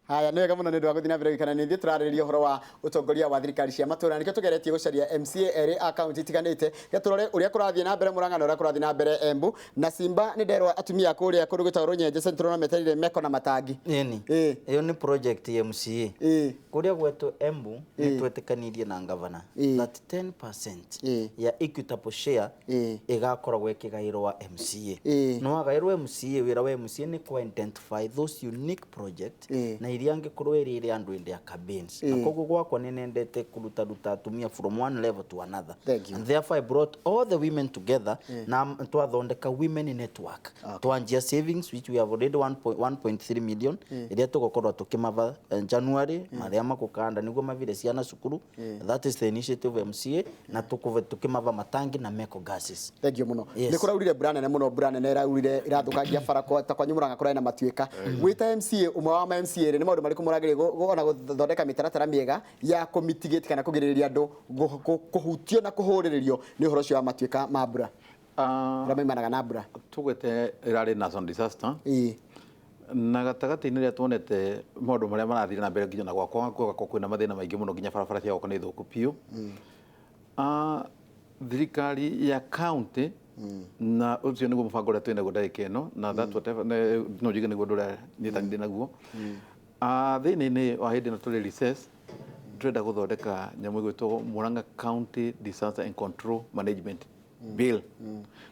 Haya nĩ wega mũno nĩ ũndũ wa gũthiĩ na mbere gũikara nĩ tũrarĩrĩria ũhoro wa ũtongoria wa thirikari cia matũra nĩkĩo tũgeretie gũcaria MCA erĩ akaunti itiganĩte getũrore ũrĩa kũrathiĩ na mbere Murang'a na ũrĩa kũrathiĩ na mbere Embu na Simba nĩ nderwa atumia kũrĩa kũndũ gwĩtagwo Runyenje Central metereire meko na matangi iyo ni project ya MCA kũrĩa gwetũ Embu nĩ twetĩkanirie na governor that 10% ya equitable share igakoragwo ĩkĩgaĩrwo wa MCA no agaĩrwo MCA wĩra wa MCA nĩ ku identify those unique project na iria angĩkorwo ĩrĩ andũ in their campaigns na koguo gwakwa nĩ nendete kũruta atumia from one level to another and therefore I brought all the women together na twathondeka women network twanjia savings which we have already 1.3 million iria tugokorwo tukimava January maria makukanda niguo mavire ciana cukuru that is the initiative of MCA na tukimava matangi na meko gases. Thank you muno nĩ kũraurire mbura nene muno mbura nene ĩraurire irathũkangia barako ta kwa Murang'a kũrĩa na matuĩka wĩta MCA umwe wa MCA nĩ maũndũ marĩkũ mũragĩrĩria ona gũthondeka mĩtaratara mĩega ya kũmitigate kana kũgirĩrĩria andũ kũhutio na kũhũrĩrĩrio nĩ ũhoro ũcio wa matuĩka ma mbura ramemanaga na mbura tugwete irarĩ national disaster na gatagati-inĩ rĩa tuonete maũndũ marĩa marathiĩ na mbere nginya na gwakwa kwĩna mathĩna maingĩ mũno nginya barabara cia gwakwa nĩ thũku biũ thirikari ya county na ũcio nĩguo mũbango ũrĩa twĩnaguo ndagĩka ĩno na that whatever no njuge nĩguo ũndũ ũrĩa nyitanĩire naguo thĩinĩ-inĩ wa hĩndĩ ĩno tũrĩ recess tũrenda gũthondeka nyamũ ĩgwĩtwo Murang'a County Disaster and Control Management Bill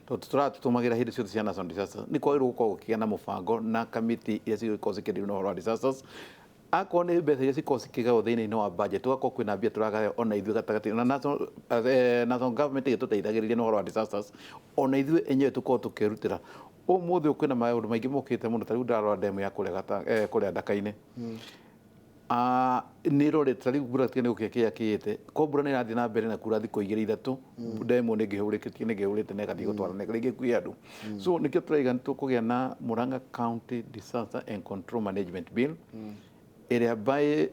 tũratũmagĩra hĩndĩ ciothe cia national disasters nĩ kwagĩrĩirwo gũkorwo gũkĩgĩa na mũbango na kamiti iria cigũkorwo cikĩrĩirwo na ũhoro wa disasters akorwo nĩ mbeca iria cikorwo cikĩgaywo thĩinĩ-inĩ wa budget tũgakorwo kwĩna mbia tũragaya ona ithuĩ gatagatĩ na national government ĩgĩtũteithagĩrĩria na ũhoro wa disasters ona ithuĩ enyewe tũkorwo tũkĩrutĩra ũmũthĩ kwĩna maũndũ maingĩ mokĩte mũno tarĩu ndarora ndemu ya kũrĩa Ndaka-inĩ nĩ rore tarĩu mbura tiga nĩ gũkĩa kĩyakĩte ko mbura nĩ irathiĩ na mbere na kura thikũ 2-3 ndemu nĩ ngĩhũrĩte na ĩgathiĩ gũtwara na rĩngĩ kwĩ andũ so nĩkĩo tũraiga tũkũgĩa na Murang'a County Disaster and Control Management Bill ĩrĩa by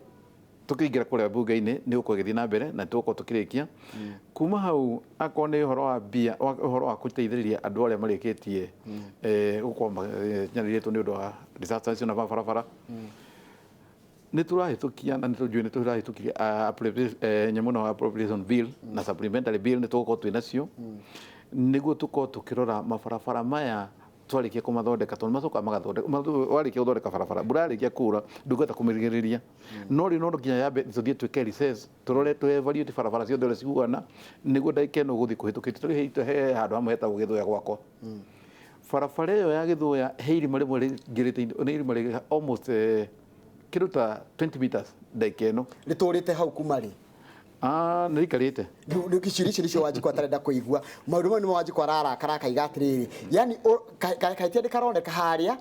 tukĩingĩra kũrĩa bunge-inĩ nĩ gũkorwo ĩgĩthiĩ na mbere na tũgũkorwo tũkĩrĩkia kuma hau akorwo nĩ ũhoro wa mbia ũhoro wa gũteithĩrĩria andũ arĩa marĩkĩtie gũkorwo nyarĩrĩtwo nĩ ũndũ wa disaster icio na barabara nĩ tũrahĩtũkia na nĩ tũnjũĩ nĩ tũrahĩtũkia nyamũ na appropriation bill na supplementary bill nĩ tũgũkorwo twĩ nacio nĩguo tũkorwo tũkĩrora mabarabara maya twarĩkia kũmathondeka tondũ macoka magathondeka warĩkia gũthondeka barabara mbura yarĩkia kura ndũngĩhota kũmĩrigĩrĩria no rĩu no nginya yambe tũthiĩ twĩke recess tũrore twĩevaluate barabara ciothe ũrĩa ciguana nĩguo ndagĩka ĩno gũthiĩ kũhĩtũkĩte tũrĩ he handũ hamwe hetagwo Gĩthũya gwakwa barabara ĩyo ya Gĩthũya he irima rĩmwe rĩngĩrĩte nĩ irima rĩ almost kiruta 20 meters ndagĩka ĩno rĩtũrĩte hau kuma rĩ nĩ ikarĩte nĩ kiciri cio Wanjiku atarenda kũigua maũndũ mau nĩ Wanjiku ararakara akaiga atĩrĩrĩ yani kaitĩa ndĩkaroneka harĩa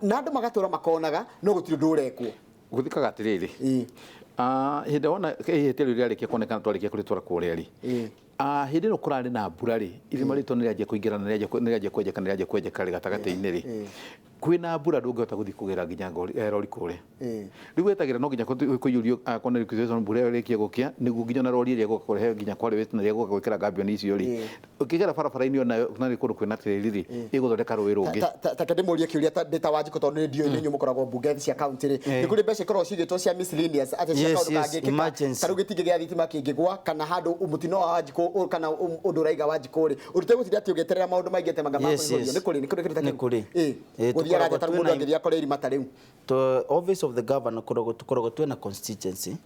na andũ magatũra makonaga no gũtirĩ ũndũ ũrekwo gũthikaga atĩrĩrĩ hĩndĩ wona ihĩtia rĩu rĩarĩkia kuonekana twarĩkia kũrĩtwara kũrĩa rĩ hĩndĩ ĩno kũrarĩ na mbura rĩ irima rĩtũ nĩ rĩanjia kũingĩra na nĩ rĩanjia kwenjeka rĩ gatagatĩ-inĩ rĩ kwĩna mbura ndũngĩhota gũthiĩ kũgera nginya rori kũrĩa rĩu wetagĩra no nginya kũiyũrio kona requisition mbura ĩyo ĩrĩkia gũkĩa nĩguo nginya na rori ĩrĩa gũka kũrehe nginya kwarĩ west na rĩa gũka gwĩkĩra gambioni icio rĩ ũkĩgera barabara-inĩ ona nĩ kũndũ kwĩna tĩri rĩ ĩgũthondeka rũĩ rũngĩ ta ndĩmũrie kĩũria ndĩ ta Wanjiku tondũ nĩ ndiũĩ nĩ inyuĩ mũkoragwo mbunge cia county rĩ nĩ kũrĩ mbeca ikoragwo cigĩtwo cia miscellaneous atĩ cia kaũndũ kangĩkĩka tarĩu gĩtingĩ gĩa thitima kĩngĩgwa kana handũ mũtino wa Wanjiku kana ũndũ ũraiga Wanjiku rĩ ũrute gũtirĩ atĩ ũgeterera maũndũ maingĩ temanga ma kũihũrio nĩ kũrĩ gũthiaga njata mũndũ angĩthiĩ akore irima ta rĩu the office of the governor tukoragwo twĩna constituency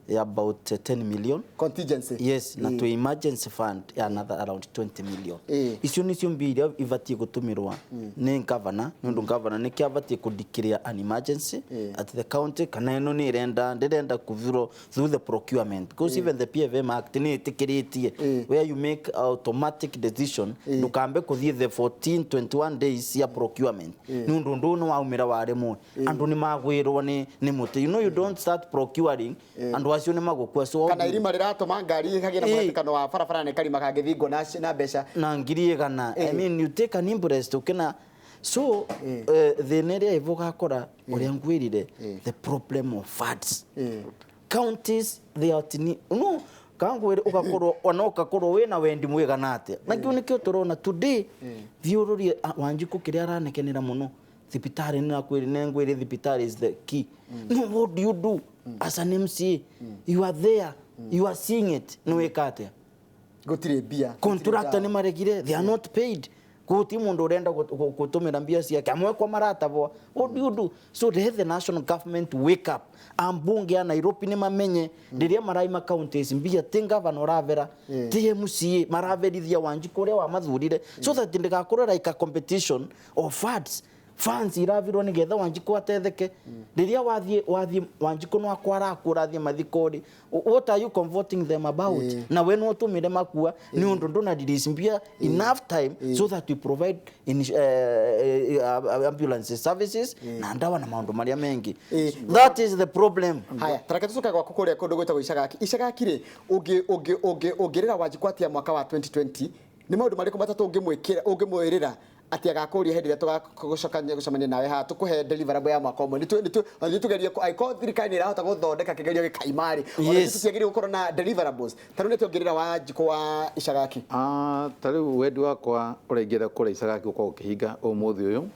ya about 10 million contingency yes na to emergency fund another around 20 million icio nĩcio mbia ibatie gũtũmĩrwo nĩ governor nĩ ũndũ governor nĩ kĩabatie kũdeclare an emergency at the county kana ĩno nĩ ndĩrenda kũthuro through the procurement because even the PFM act nĩ ĩtĩkĩrĩtie where you make automatic decision ndũkambe kũthiĩ the 14-21 days ya procurement nĩ ũndũ nĩ waumĩra waremwo andũ nĩ magwĩrwo nĩ mũtĩ you know you don't start procuring andũ acio nĩ magũkua so kana irima rĩratũma ngari ĩkagĩe na mũhatĩkano wa barabara na karima kangĩthingo na mbeca na ngiri igana I mean you take an interest ukena so the area ivogakora ũrĩa ngwĩrire the problem of funds counties they are no kangwĩre ugakorwo onokakorwo wĩna wendi mwega nate na kĩo nĩkĩo tũrona today thiũrũrie Wanjiku kĩrĩa aranekenera mũno thibitari na kwiri nengwiri thibitari is the key. No, what do you do as an MCA? You are there, you are seeing it, no ekate gutire bia contractor ni maregire, they are not paid. Kuti mundu urenda gutumira mbia ciake amwe kwa marata bo. What do you do? So the national government wake up. Ambunge ya Nairobi ni mamenye ndiria maraima counties mbia tinga vanoravera TMC maraverithia Wanjiku uria wa mathurire, so that ndigakorwo like a competition of funds iravirwo ni getha Wanjiku atetheke. Ndiria wathie Wanjiku no akwara kurathie mathikori. What are you comforting them about? Na we no tumire makua ni undu ndona dirisimbia enough time so that we provide ambulance services na ndawa na maundu maria mengi. That is the problem. Haya, taraka tusoka kwa kukuria kundu gwetagwo Ishagaki ri ungirira Wanjiku atia mwaka wa 2020 ni maundu mariko matatu ungimwirira ati agakuria hindi ria tugagucokanya gucamania nawe ha tukuhe deliverable ya mwaka umwe ni tugerie aiko thirikari ni irahota guthondeka kigerio gikaimari ona tutiagire gukorwo na deliverables taru ni tuongerera Wanjiku wa Ishagaki. Taru wendi wakwa urengira kura Ishagaki uko ukihinga umuthi uyu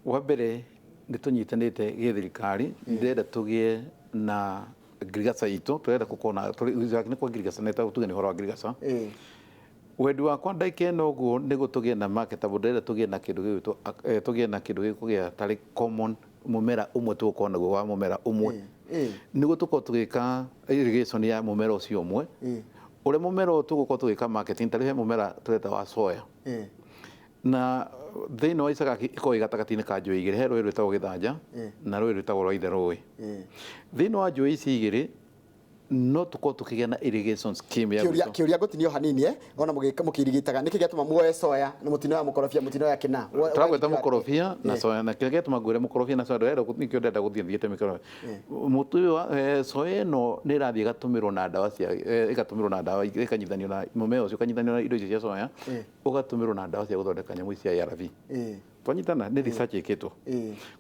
wa mbere ni tunyitanite githirikari ndenda tugie na ngirigaca itu turenda gukona Ishagaki ni kwa ngirigaca neta tuge ni horo wa ngirigaca wendi wakwa ndaikeno guo ni gutugie na marketable ndenda tugie na kindu gitu tugie na kindu gikugia tari common mumera umwe tuko naguo wa mumera umwe ni gutuko tugika irrigation ya mumera ucio umwe ure mumera tuguko tugika marketing tari he mumera tureta wa soya na thini wa Ishagaki iko igatagati-ini ka njui igiri he rũĩ rwĩtagwo Gĩthanja na rũĩ rwĩtagwo rwa itherũĩ thini wa njui ici igiri no tuko tukigĩa na irrigation scheme ya kiuria gutinio hanini ona mukirigitaga niki giatuma muoe soya na mutino ya mukorofia mutino ya kina turagweta mukorofia na soya na kile giatuma ngwire mukorofia na soya ndĩrenda nikio ndenda guthiĩte mikorofia mutu wa soya no nĩ ĩrathiĩ gatumirwo na ndawa cia igatumirwo na ndawa ikanyithanio na mumea ucio kanyithanio na indo icio cia soya ugatumirwo na ndawa cia guthondeka nyamũ cia ARV twanyitana nĩ research ĩkĩtwo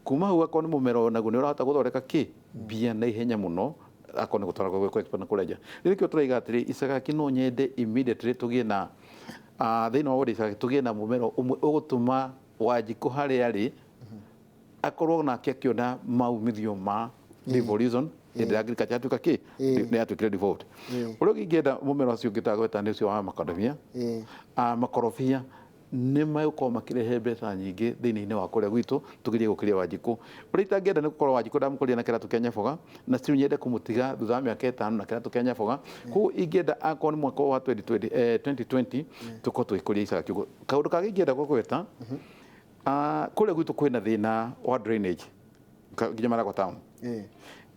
kuma hau akorwo nĩ mũmera naguo nĩ ũrahota guthondeka mbia na ihenya mũno akone gutwara kwa expert na kureja nikio turaiga atiri Ishagaki no nyende immediately tugie na thina wa Ishagaki tugie na mumero ugutuma Wanjiku hari ari akorwo na kiona maumithio ma devolution inde agriculture atuka ni atukire devolved uri ngingenda mumero ucio ngitagweta ni ucio wa makorofia nĩ magũkorwo makirehe mbeca nyingĩ thĩinĩ wa kũrĩa gwitũ tugerie gũkĩria Wanjiku ũrĩa itangĩenda nĩ gũkorwo Wanjiku ndamũkũria na kĩratũ kĩa Nyaboga na still nyende kũmũtiga thutha wa mĩaka 5 na kĩratũ kĩa Nyaboga koguo ingĩenda akorwo nĩ mwaka wa 2020 tũkorwo tũgĩkũria Ishagaki kaũndũ kangĩ ingĩenda gũgweta kũrĩa gwitũ kwĩna thĩna wa drainage nginya Maragwa town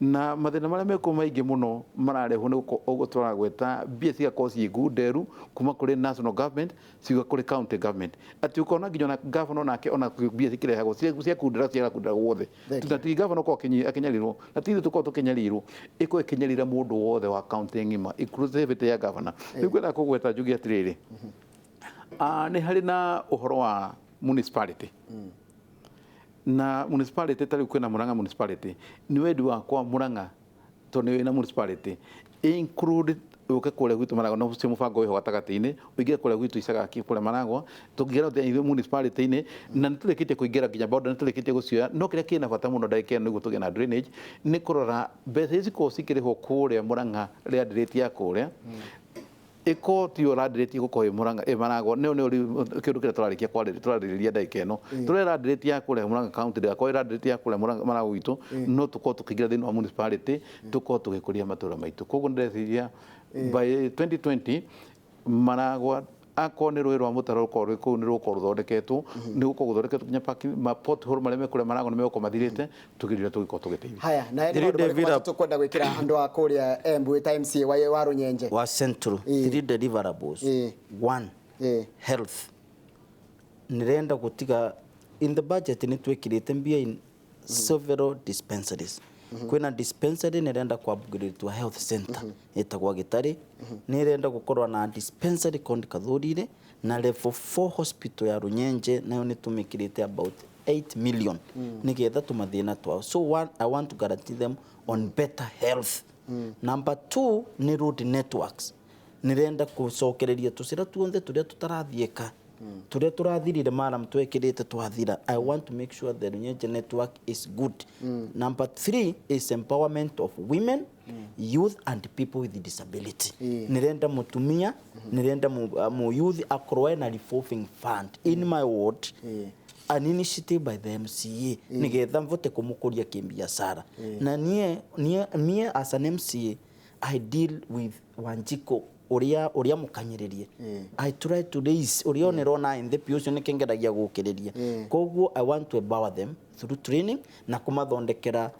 na mathina maria meko maingi muno mararehwo ni gutwara gweta mbia cigakorwo ciĩ ngunderu kuma kuri national government ciga kuri county government ati ukona nginya na governor nake ona mbia cikirehagwo cia kundera wothe tutati governor ko akinyarirwo na tithi tuko tukinyarirwo iko ikinyarira mundu wothe wa county ngima inclusivity ya governor nikwenda kugweta njugi atiriri ni hari na uhoro wa municipality na municipality tari kwena Murang'a municipality ni wendi wakwa Murang'a to ni na municipality include uke kule gwitu Maragwa no cio mubango uyo gatagati-ini uige kule gwitu Ishagaki kule Maragwa tugera the municipality-ini na niturekite kuingira nginya boda niturekite gucioya no kiria kina bata muno ndaike niguo tuge na drainage ni kurora mbeca ici ko cikirihwo kuria Murang'a ria direct ya kuria iko tio radireti guko Murang'a Maragwa ne kindu kira turarikia twarariria ndaike no turera direct ya kule Murang'a county ya ko radireti ya kule Maragwa witu no tuko tukigira thini wa municipality tuko tugikuria matura maitu koguo ndeciria by 2020 Maragwa akone rũĩ rwa mũtaro rũkorwo kũu nĩ rũkorwo ruthondeketwo nĩ gũkorwo guthondeketwo kinya ma pothole marĩa mekũrĩa Maragwa nĩ megũkorwo mathirĩte tũgirire tũgĩkorwo tũgĩteithia haya na nĩ tukwenda gwĩkĩra andũ a kũrĩa Embu ta MCA wa Runyenje wa Central three deliverables one health nirenda gutiga in the budget ni twekirite mbia in several dispensaries kwina dispensary nirenda kwa upgrade to health center etagwa Gitari nirenda gukorwa na dispensary kondi Kathurire na level 4 hospital ya Runyenje nayo nitumikirite about 8 million nigetha tumathina twao so one I want to guarantee them on better health number 2 ni road networks nirenda kucokereria tucira tuonthe turia tutarathieka turia turathirire maram twekirite twathira. I want to make sure the Runyenje network is good. Number 3 is empowerment of women, youth and people with disability. Nirenda mutumia, nirenda mu youth akorwe na revolving fund in my ward. An initiative by the MCA nigetha mvote kumukuria kimbiashara. Na nie as an MCA I deal with wanjiku uria mukanyiririe. I try to raise uria onerona in the position nikengeragia gukiriria. Koguo I want to empower them through training na kumathondekera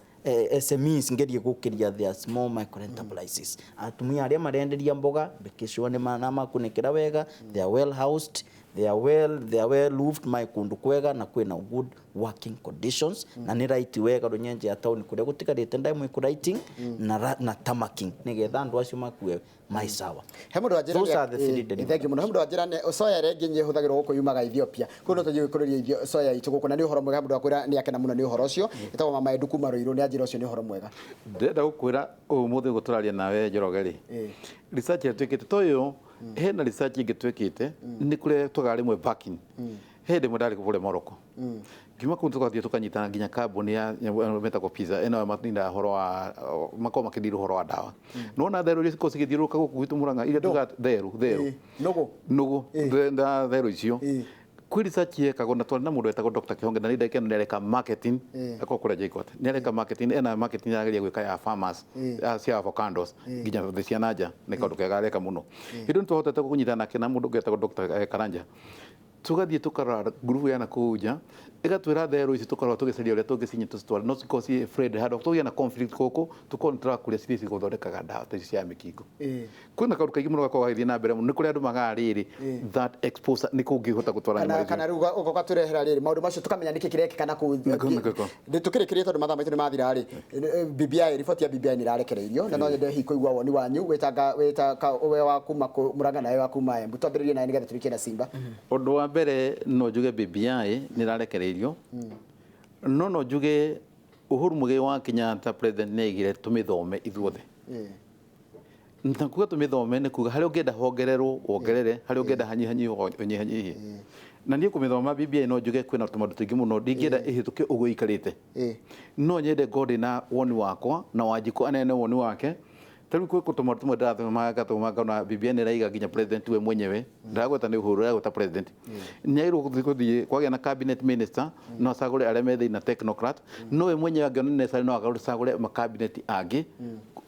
SMEs ngerie gukiria their small micro enterprises. Atumia aria marenderia mboga bekishwa ni manama kunekera wega, they are well housed, they are well roofed maikundu kwega na kwina good working conditions. Na ni right wega Runyenje ya town kuria gutikarite ndai ku writing na tamaking nigetha andu acio makue maisawa. Hemundu ajira thank you muno. Hemundu ajira ne soya rege nye huthagirwo guko yumaga Ethiopia kuno tugiye kuriria soya itu guko na ni uhoro mwega. Hemundu akwira ni akena muno ni uhoro ucio itago mama Edu kuma Ruiru ni ajira ucio ni uhoro mwega. Ndenda gukwira umuthi guturaria nawe Njoroge research yetwikite toyo hena research ingitwikite ni kure tugari mwe backing hende mudari kubule Morocco gima kuntu kwathie tukanyitana nginya kambuni ya metako pizza eno matinda horo wa makoma makidiru horo wa dawa nona theru risiko sigithiruka guku gwitu Murang'a ile tuga theru nugu ndenda theru icio kwi research yekagwo na twarina mundu etagwo Dr. Kihonge na nida ikeno nereka marketing akokura JKUAT nereka marketing ena marketing yageria gwika ya farmers cia avocados nginya the cianaja ne kaundu kegareka muno hindu tuhotete kunyitana kena mundu getagwo Dr. Karanja tugathie tukarara group ya nakuja igatwira theru ici tukorwa tugiceria uria tungicinye tustwara no because afraid hado tugia na conflict koko tukontra kuria cithi guthondekaga dawa ta cia mikingo kwina kaundu kaigi muno gakwa gaithie na mbere muno ni kuri andu magariri that exposure ni kungihota gutwara kana ruga ugoka turehera riri maundu macio tukamenya niki kirekekana ku tukirikirie tondu mathaa maitu ni mathira ri BBI report ya BBI ni rarekereirio na no nyende hikuigwa woni wanyu wetanga we wa kuma Murang'a nawe wa kuma Embu twambiririe nawe nigetha turikie na Simba. Undu wa mbere no njuge BBI ni rarekereirio no njuge Uhuru Muigai wa Kenyatta president negire tumithome ithuothe ntakuga tumithome ni kuga hari ungenda hongererwo wongerere hari ungenda hanyihanyi onyihanyi na nie kumithoma BBI no njuge kwina tumandu twingi muno ndingienda ihituke ugo ikarite no nyende ngode na woni wakwa na Wanjiku anene woni wake taru kwe kutomartu madathi magaga na BBI ni raiga ginya president we mwenyewe ndagweta ni Uhuru agweta president nyairu kuthie kwagya na cabinet minister no sagure areme thina technocrat no we mwenyewe angena necessary no agaru sagure ma cabinet angi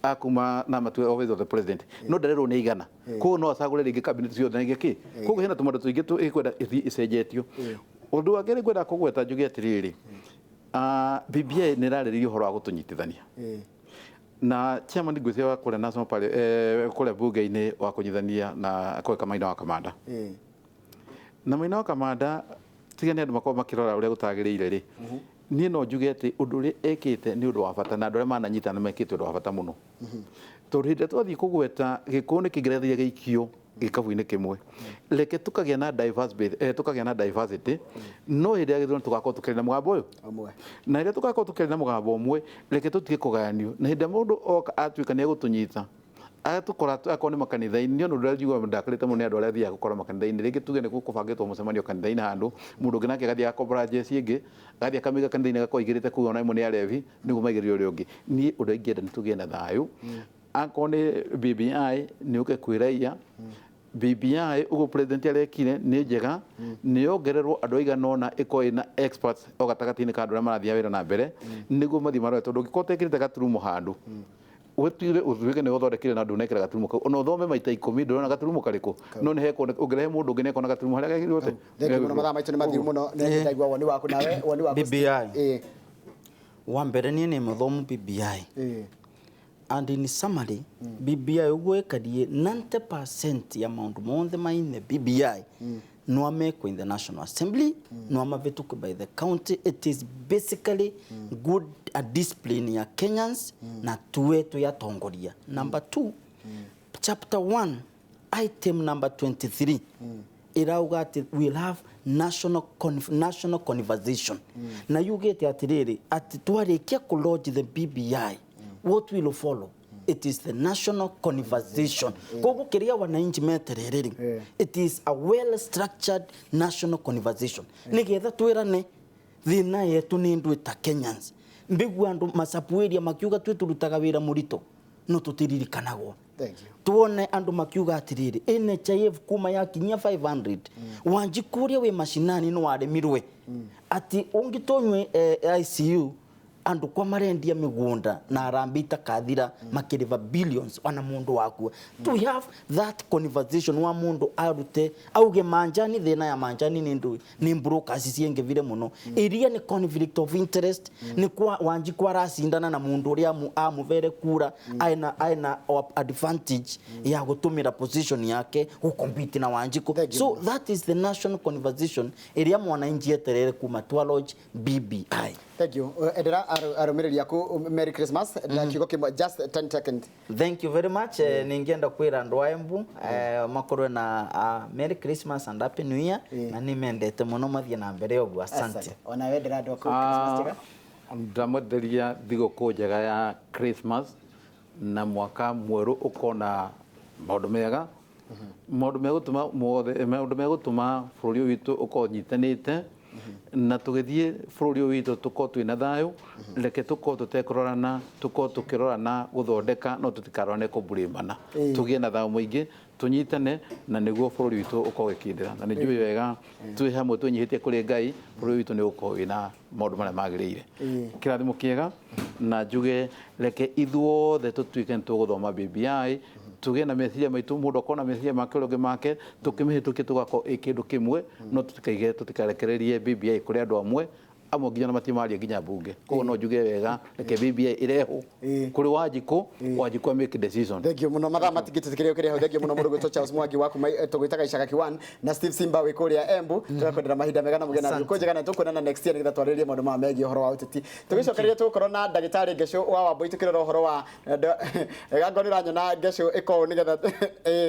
akuma na matwe office of the president no ndarero ni igana ko no sagure ringi cabinet cio thana giki ko hena tumandu twingi tu ikwenda icenjetio undu wangere kwenda kugweta njugi atiriri BBI ni rariririo horo wa gutunyitithania na chairman ngwithia wa kule national kule bunge-ini wa kunyithania na kweka Maina wa Kamanda na Maina wa Kamanda tigani andu makoma makirora uria gutagiriire ri nie no njuge ati undu ri ekite ni undu wa bata na andu aria mananyita na mekite undu wa bata muno turinde twathie kugweta gikuni kigerethagia giikio gikabu-ini kimwe reke tukagia na diversity no hĩndĩ ĩrĩa tugakorwo tukĩrĩ na mũgambo ũyũ na hĩndĩ tugakorwo tukĩrĩ na mũgambo ũmwe reke tutige kũgayanio na hĩndĩ mũndũ oka atuĩka nĩ egũtũnyita atukora akorwo nĩ makanitha-inĩ no ndũrĩa njiguaga ndakarĩte mũno nĩ andũ arĩa athiaga gũkora makanitha-inĩ rĩngĩ tuge nĩ gũkũbangĩtwo mũcemanio kanitha-inĩ handũ mũndũ ũngĩ nake agathiĩ agakombora njeci ĩngĩ agathiĩ akamĩiga kanitha-inĩ agakorwo aigĩrĩte kũu ona imwe nĩ arevi nĩguo maigĩrĩre ũrĩa ũngĩ niĩ ũndũ ingĩenda nĩ tũgĩe na thayũ akorwo nĩ BBI nĩ ũke kwĩraia BBI ugo president arekire ni njega ni ongererwo andu aiganona iko ina experts o gatagati-ini ka andu aria marathia wira na mbere niguo mathi maroe tondu ngikota ikirite gaturumo handu wetire uthuike ni guthondekire na andu nekira gaturumo kau ona uthome maita 10 ndurona gaturumo kariku no ni heko ungerehe mundu ungi nekona gaturumo haria gagiri wote muno mathaa maitu ni mathiru muno ni ndaigua woni waku nawe woni waku BBI wa mbere ni muthomu BBI and in summary BBI ugwekarie 90% ya maundu monthe maine BBI no amekwo in the National Assembly no amavetuke by the county. It is basically good discipline ya Kenyans na tuwetu ya tongoria. Number 2 chapter 1 item number 23 irauga ati we'll have national conversation na yugete atiriri ati twarikia ku lodge the BBI what will follow it is the national conversation. Kogo kiria wananchi meterereri. It is a well structured national conversation. Nigetha twirane thina yetu ni ndwita Kenyans. Mbigu andu masapueria makiuga twitulutaga wira murito no tutirikanagwo. Thank you. Tuone andu makiuga atiriri NHIF kuma yakinyia 500 wanjikuria we mashinani no waremirwe ati ungitonywe ICU andu kwa marendia migunda na arambita kathira makiriva billions wana mundu wakua. To have that conversation wa mundu arute auge manjani thina ya manjani ni brokers cienge vile muno iria ni conflict of interest ni kwa wanjiku aracindana na mundu uria amuvere kura aina advantage ya gutumira position yake gucompete na wanjiku. So that is the national conversation iria mwananchi eterere kuma Twalogy BBI. Thank you. Edera arumiriri yaku Merry Christmas. Just 10 seconds. Thank you very much. Ningeenda kwira andu Embu makorwe na Merry Christmas and Happy New Year. Na nimendete muno mathie na mbere ogu. Asante. Ona wedera andu ku Christmas tiga. Ndamutheria thigũkũ njega ya Christmas na mwaka mweru ukona maundu mega. Maundu megutuma bũrũri witũ ukonyitanĩte na tugithie bũrũri witũ tuko twina thayo reke tuko tutekorana tuko tukirorana guthondeka no tutikarone kuburimana tugie na thayo muingi tunyitane na niguo bũrũri witũ uko gikindira na njui wega twi hamwe tunyihitie kuri Ngai bũrũri witũ ni uko wina maundu maria magiriire kirathimo kiega na njuge reke ithuothe tutuike tuguthoma BBI tuge na meciria maitu mundu akona meciria make uroge make tukimihituke tugako ikindu kimwe no tutikaige tutikarekererie BBI kuri andu amwe nginya na matimaria nginya bunge koguo no njuge wega reke BBI ireho kuri wanjiku make decision. Thank you muno mathaa matigitukirio kiri ho. Thank you muno murugo to Charles Mwangi waku tugwitaga icaka kiwan na Steve Simba we kuria Embu turakwendera mahinda mega na mugena tukujega na tukwona next year nginya twaririe maundu ma megi horo wa uteti tugicokereria tukorwo na ndagitari Ngesho wa Wambui tukirora horo wa gangorira nyona Ngesho iko nigetha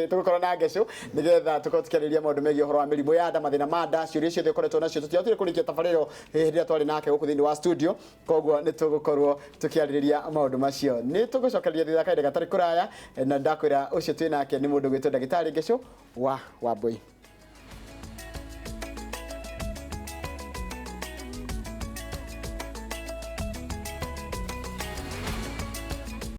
tugikorwo na Ngesho nigetha tukorwo tukiriria maundu megi horo wa mirimu ya nda mathina ma nda ciuria ciothe ukoretwo nacio tutiyotire kurikia tabariro hĩndĩ twari nake guku thini wa studio koguo ni tugukorwo tukiaririria maundu macio ni tugucokereria thitha kaide gatari kuraya na ndakwira ucio twinake ni mundu gwitwo ndagitari Ngesho wa Wambui.